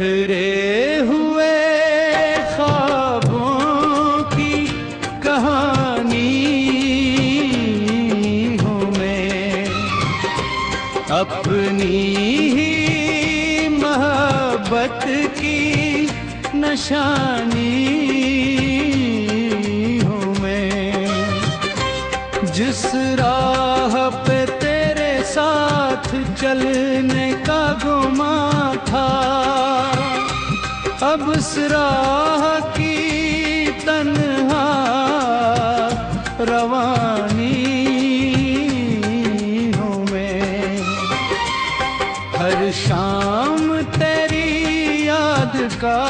बिखरे हुए ख्वाबों की कहानी हूँ मैं, अपनी ही मोहब्बत की निशानी हूँ मैं। जिस राह पे तेरे साथ चलने का गुमा था, अब उस राह की तन्हा रवानी हूँ मैं। हर शाम तेरी याद का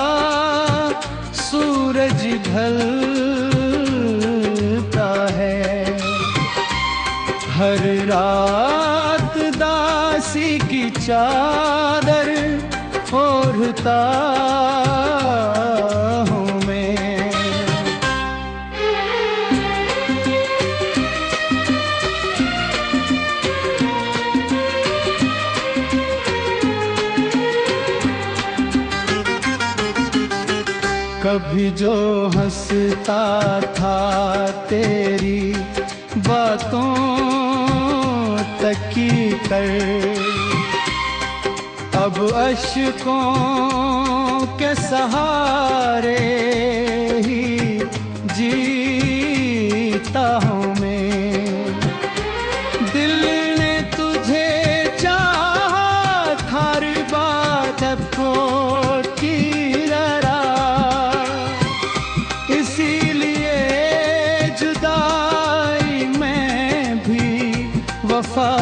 सूरज ढलता है, हर रात दासी की चादर ओढ़ता हूँ मैं। कभी जो हंसता था तेरी बातों तकी कर, अब अश्कों के सहारे ही जीता हूँ मैं। दिल ने तुझे चाहा हर बात को चीरा, इसीलिए जुदाई में भी वफा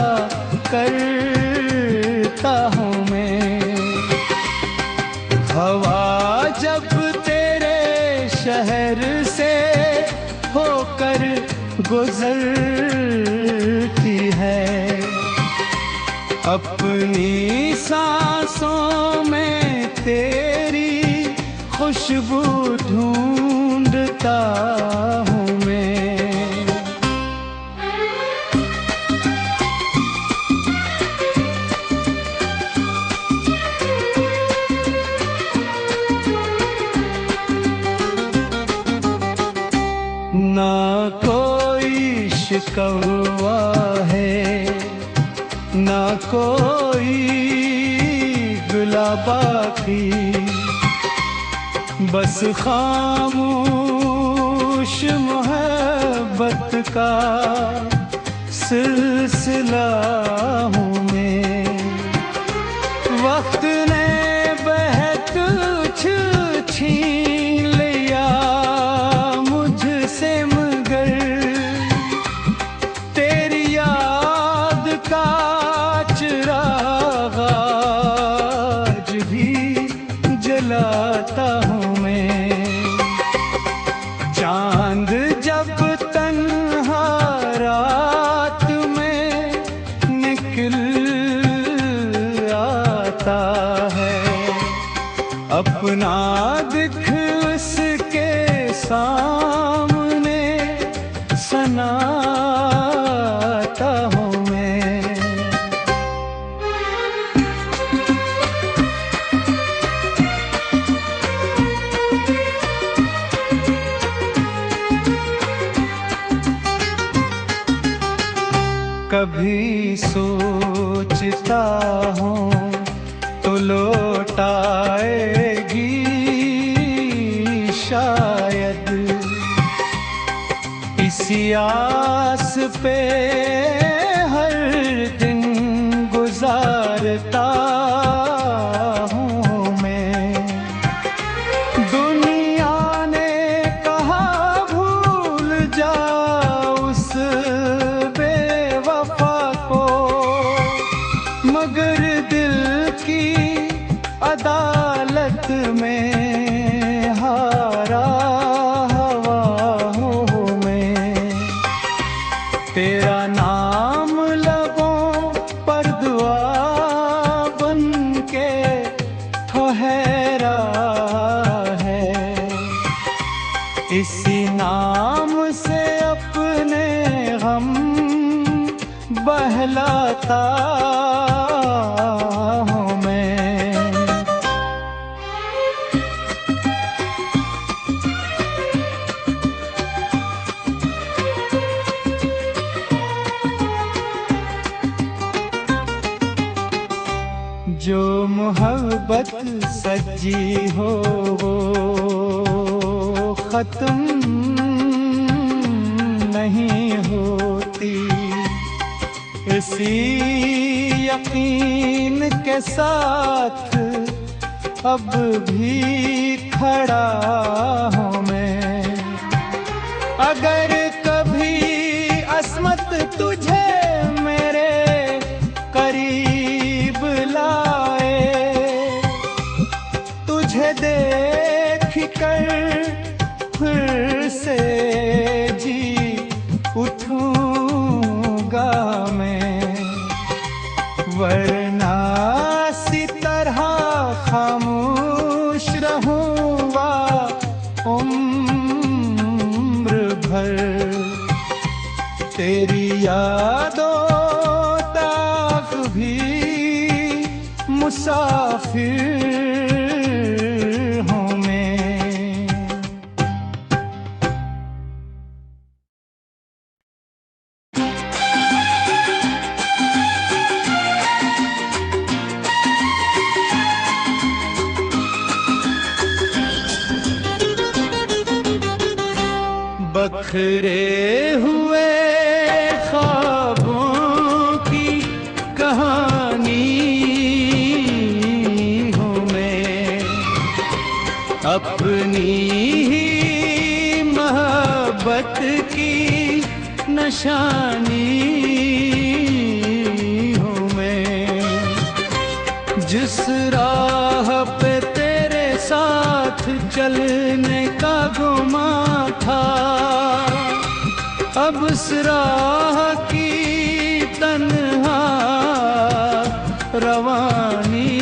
करता हूँ मैं। हवा जब तेरे शहर से होकर गुजरती है, अपनी सांसों में तेरी खुशबू ढूंढता हूँ मैं। ना कोई शिकवा है, ना कोई गुलाबा की, बस खामोश मोहब्बत का सिलसिला हूँ मैं। वक्त ने बहत छीन लिया मुझसे, मगर तेरी याद का चिराग आज भी जलाता हूँ मैं। चांद जब तन्हा रात में निकल आता है, अपना दिख उसके सामने सनाता हूँ मैं। कभी सोचता हूँ तो लौट आएगी शायद, इसी आस पे हर दिन गुजारता हूँ मैं। दुनिया ने कहा भूल जा उस बेवफा को, मगर दिल की अदालत में हारा हवा हूँ मैं। तेरा नाम लबों पर दुआ बन के ठहरा है, इसी नाम से अपने गम बहलाता हूँ मैं। मोहब्बत सच्ची हो वो खत्म नहीं होती। इसी यकीन के साथ अब भी खड़ा हूँ मैं। अगर कभी अस्मत तुझे मेरे करीब लाए, तुझे देख कर फिर से जी उठूंगा मैं। वरना सी तरह खामोश रहूंगा उम्र भर। तेरी यादों तक भी मुसाफिर हूँ मैं। बखरे हुए ख्वाबों की कहानी हूँ मैं। अपनी ही मोहब्बत की निशानी हूँ मैं। जिस राह पे तेरे साथ चलने का गुमा था, अब उस राह की तन्हा रवानी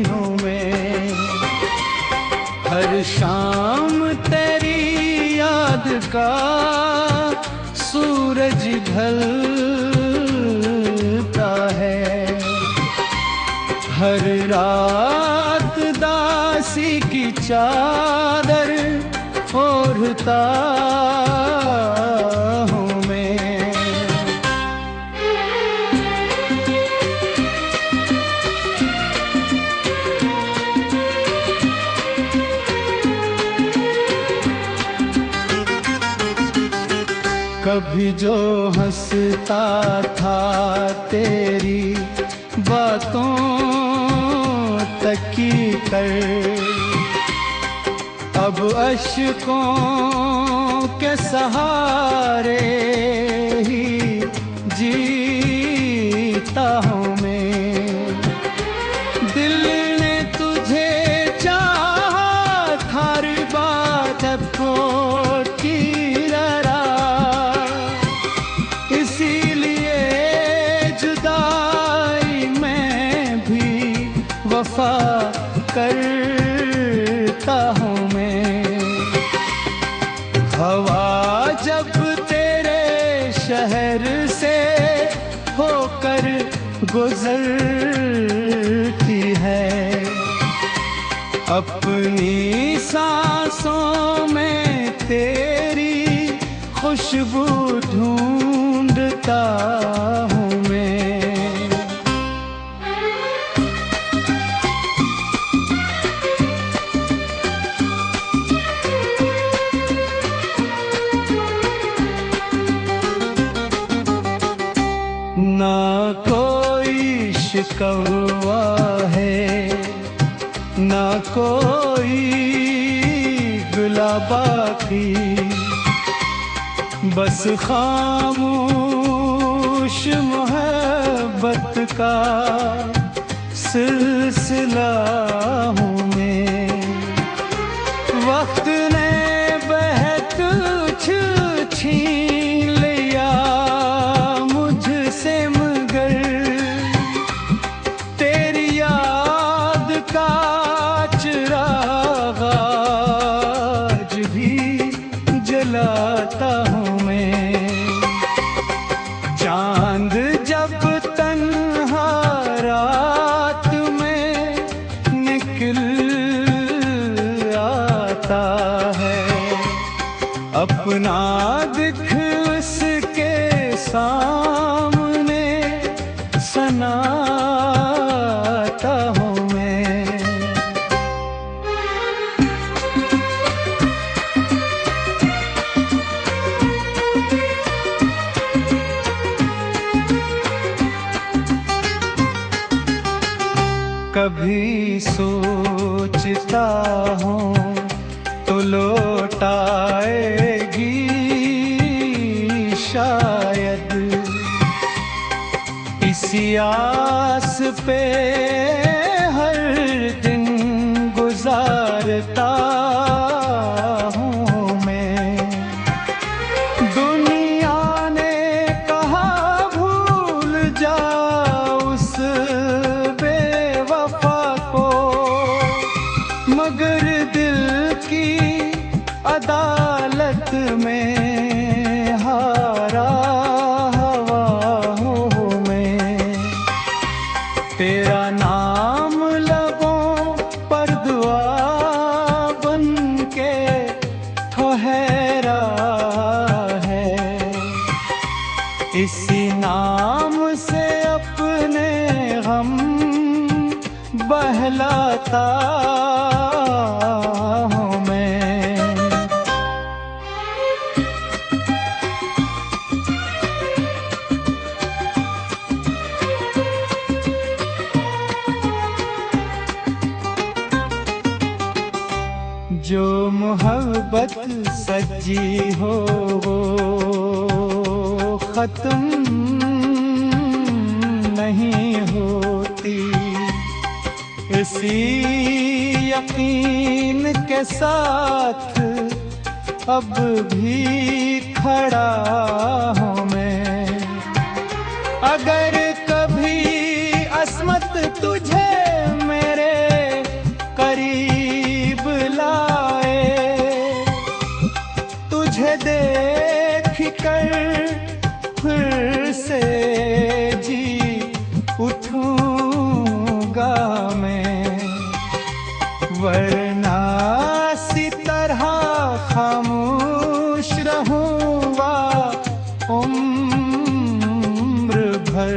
हूँ मैं। हर शाम तेरी याद का सूरज ढलता है। हर रात दासी की चादर ओढ़ता हूँ मैं। कभी जो हंसता था तेरी बातों तक की कर, अब अश्कों के सहारे ही जीता हूँ मैं। दिल ने तुझे चाहा था बात को रहा, इसीलिए जुदाई में भी वफा करता हूँ मैं। हवा जब तेरे शहर से होकर गुजरती है, अपनी सांसों में तेरी खुशबू ढूंढता हूँ मैं। ना कोई शिकवा है, ना कोई गुलाबा की, बस खामोश मोहब्बत का सिलसिला हूँ मैं। वक्त ने बहक छीन लिया मुझसे, मगर तेरी याद का चिराग आज भी जलाता हूँ मैं। चांद जब तन्हा रात में निकल आता है, अपना दिख उसके सामने सनाता मांगता हूँ तो लौट आएगी शायद। इसी आस पे हर दिन गुजारता हूँ मैं। दुनिया ने कहा भूल जा उस बेवफा को, मगर दिल की अदालत में हारा हवाओं में। तेरा नाम लबों पर दुआ बन के ठहरा है। इसी नाम से अपने गम बहलाता हूँ मैं। जो मोहब्बत सच्ची हो वो खत्म नहीं होती। इसी यकीन के साथ अब भी खड़ा हूँ मैं। अगर कभी अस्मत तुझे मेरे करीब लाए, तुझे देख कर फिर से जी उठूंगा मैं। वरना सी तरह खामोश रहूंगा उम्र भर।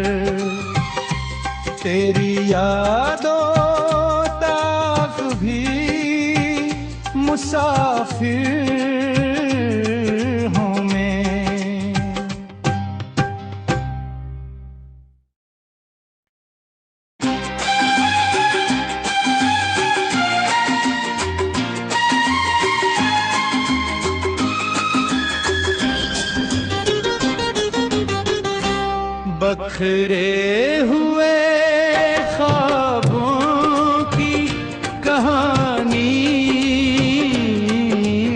तेरी यादों तक भी मुसाफिर हूँ मैं। बखरे हुए ख्वाबों की कहानी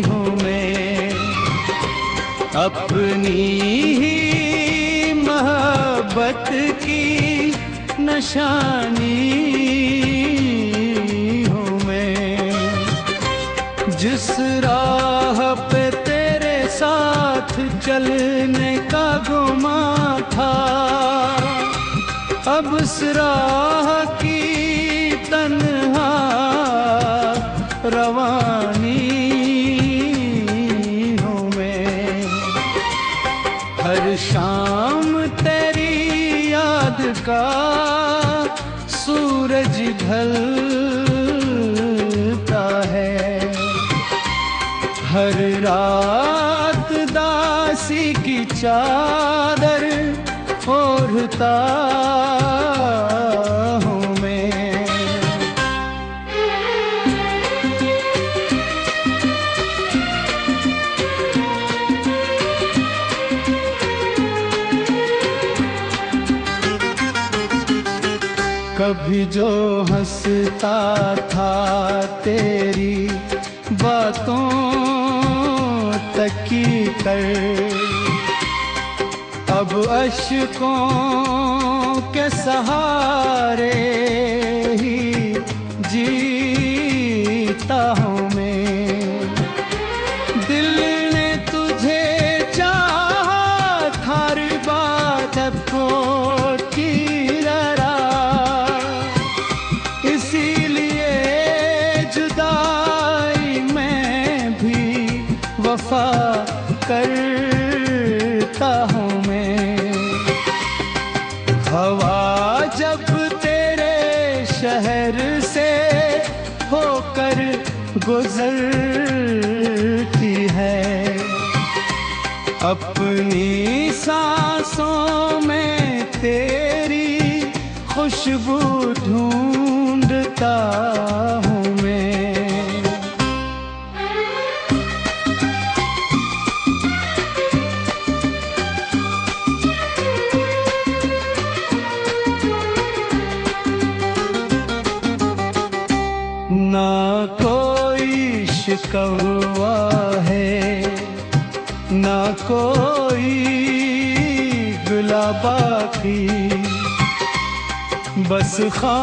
हूँ मैं। अपनी ही मोहब्बत की निशानी हूँ मैं। जिस राह पे तेरे साथ चलने का गुमा था, अब उस राह की तन्हा रवानी हूँ मैं। हर शाम तेरी याद का सूरज ढलता है। हर रात दासी की चादर ओढ़ता हूँ मैं। कभी जो हंसता था तेरी बातों तकी कर, अब अश्कों के सहारे ही जीता हूँ मैं। दिल ने तुझे चाहा हर बात को चीरा, इसीलिए जुदाई में भी वफा करता हूँ मैं। हवा जब तेरे शहर से होकर गुजरती है, अपनी सांसों में तेरी खुशबू ढूंढता हूँ मैं। कौवा है ना कोई गुलाबा की, बस खामोश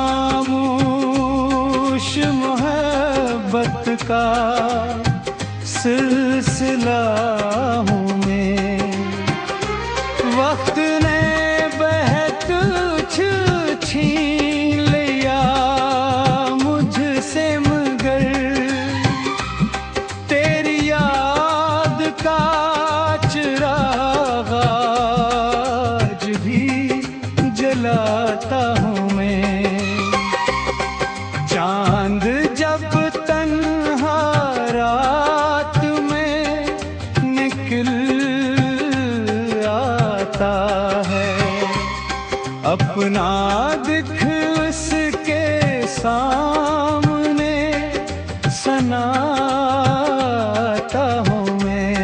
मोहब्बत का सिलसिला हूँ मैं। वक्त ने बहत छीन लिया मुझसे, मगर तेरी याद का चिराग आज भी जलाता हूँ मैं। चांद जब तन्हा रात में निकल आता है, अपना दिख उसके सामने सनाता हूँ मैं।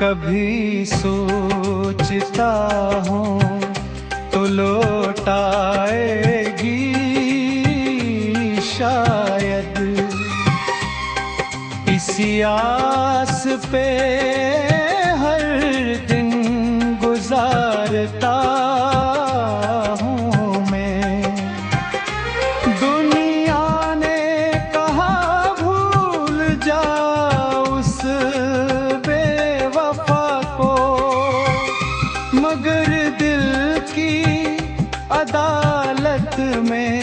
कभी सोचता हूँ तो लौट आएगी शायद, इसी आस पे हर दिन गुजारता हूँ मैं। दुनिया ने कहा भूल जा उस बेवफा को, मगर दिल की अदालत में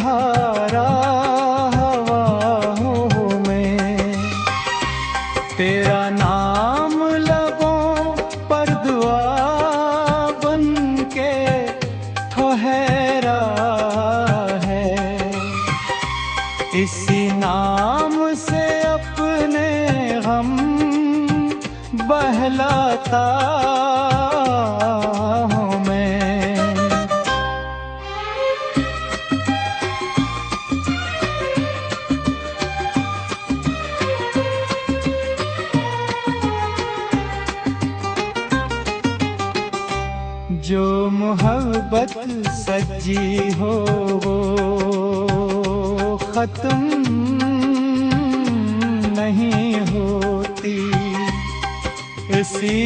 हारा हवा हूँ मैं। तेरा नाम लबों पर दुआ बन के ठहरा है, इसी नाम से अपने गम बहलाता हूँ मैं। जो मोहब्बत सच्ची हो वो खत्म नहीं होती, इसी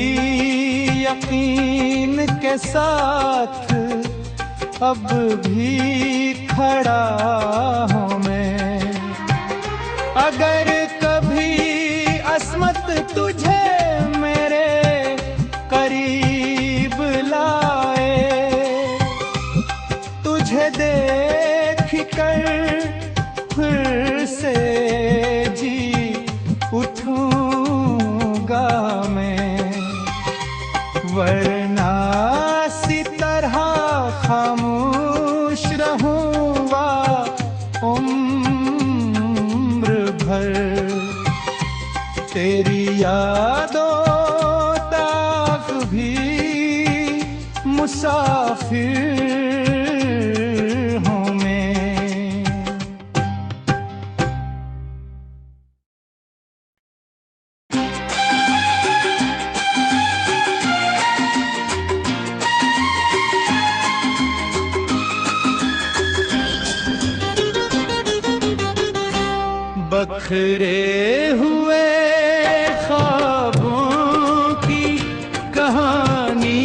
यकीन के साथ अब भी खड़ा हूँ मैं। अगर कभी अस्मत तुझे मेरे करीब लाए, तुझे देख कर फिर से जी उठूंगा मैं, वरना सी तरह खामोश रहूंगा उम्र भर। तेरी यादों तक भी मुसाफिर हूँ मैं। बखरे हुए ख्वाबों की कहानी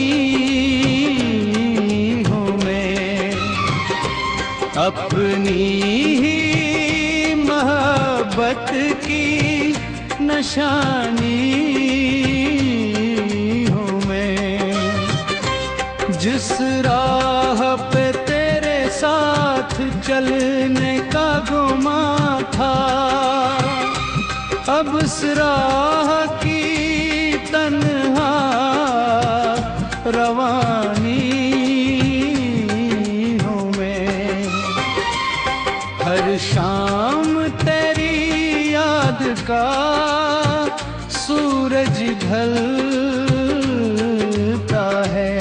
हूँ मैं, अपनी ही मोहब्बत की निशानी हूँ मैं। जिस राह पे तेरे साथ चलने का गुमा था, अब उस राह की तन्हा रवानी हूँ मैं। हर शाम तेरी याद का सूरज ढलता है,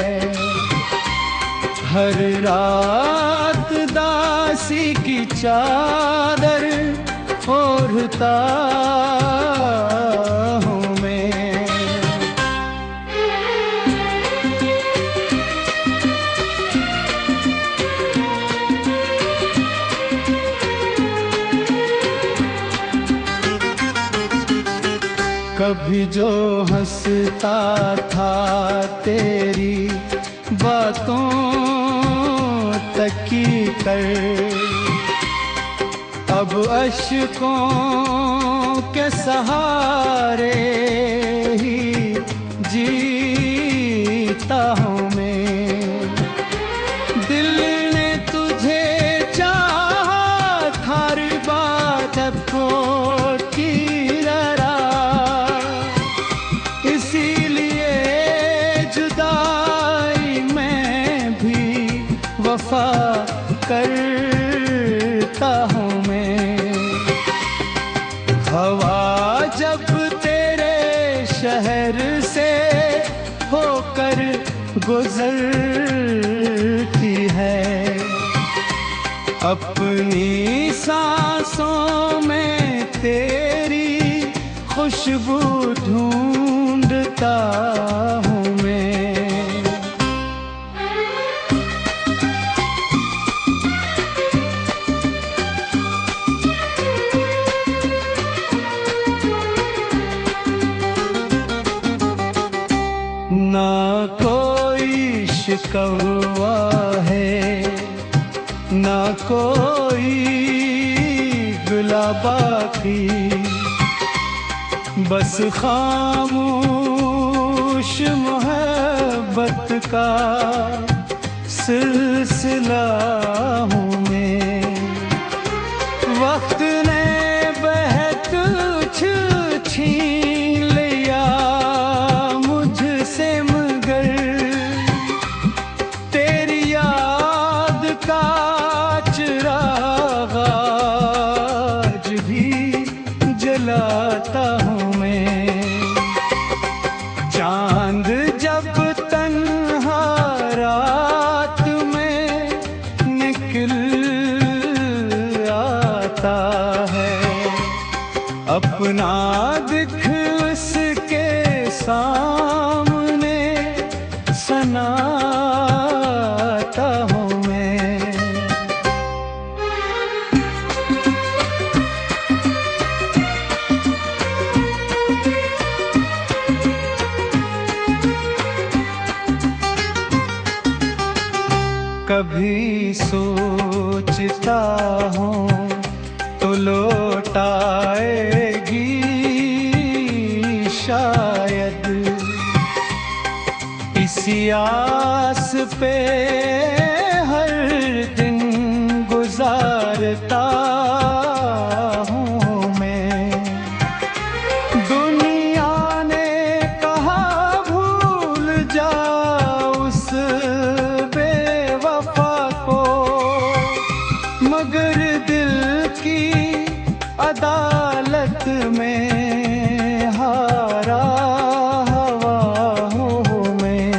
हर रात दासी की की चादर ओढ़ता कभी जो हंसता था तेरी बातों तक की कर, अब अश्कों के सहारे ही जीता हूँ मैं। दिल ने तुझे चाहा हर बात को की जरा, इसीलिए जुदाई में भी वफा करता हूँ मैं। हवा जब तेरे शहर से होकर गुजरती है, अपनी सांसों में तेरी खुशबू ढूंढता हूँ मैं। ना कोई शिकवा है, ना कोई गिला बाकी, बस खामोश मोहब्बत का सिलसिला हूँ मैं। वक्त ने बहक छीन लिया मुझसे, मगर तेरी याद का चिराग आज भी जलाता हूँ मैं। चांद जब तन्हा रात में निकल आता है, अपना दिख उसके सामने सनाता हूँ मैं। कभी सोचता हूँ तो लौट आएगी शायद, इसी आस पे हर दिन गुजारता हूँ मैं। दुनिया ने कहा भूल जा उस बेवफा को, मगर दिल की अदालत में हारा हवा हूँ मैं।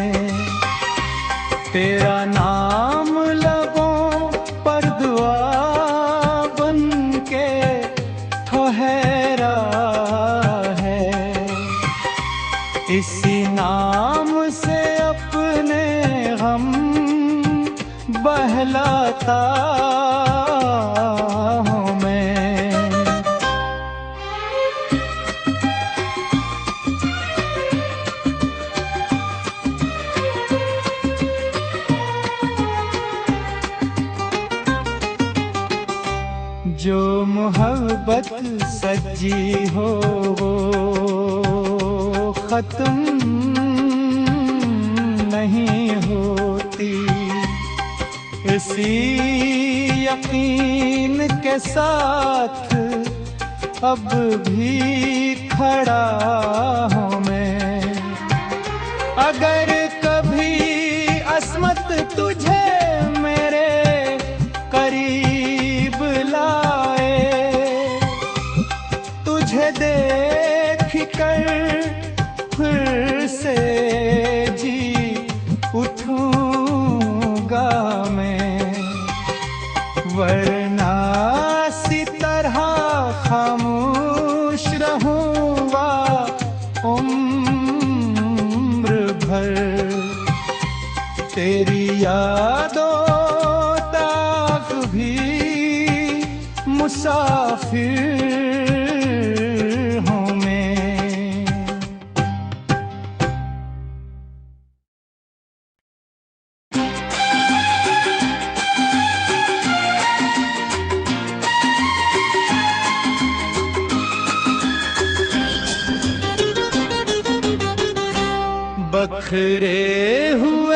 तेरा नाम लबों पर दुआ बन के ठहरा है, इसी नाम से अपने गम बहलाता हूँ मैं। जो मोहब्बत सच्ची हो वो खत्म नहीं होती, इसी यकीन के साथ अब भी खड़ा हूँ मैं। अगर कभी अस्मत तुझे मेरे करीब लाए, तुझे देख कर फिर से जी उठूंगा मैं, वरना सी तरह खामोश रहूंगा उम्र भर। तेरी यादों तक भी मुसाफिर हूँ मैं। बिखरे हुए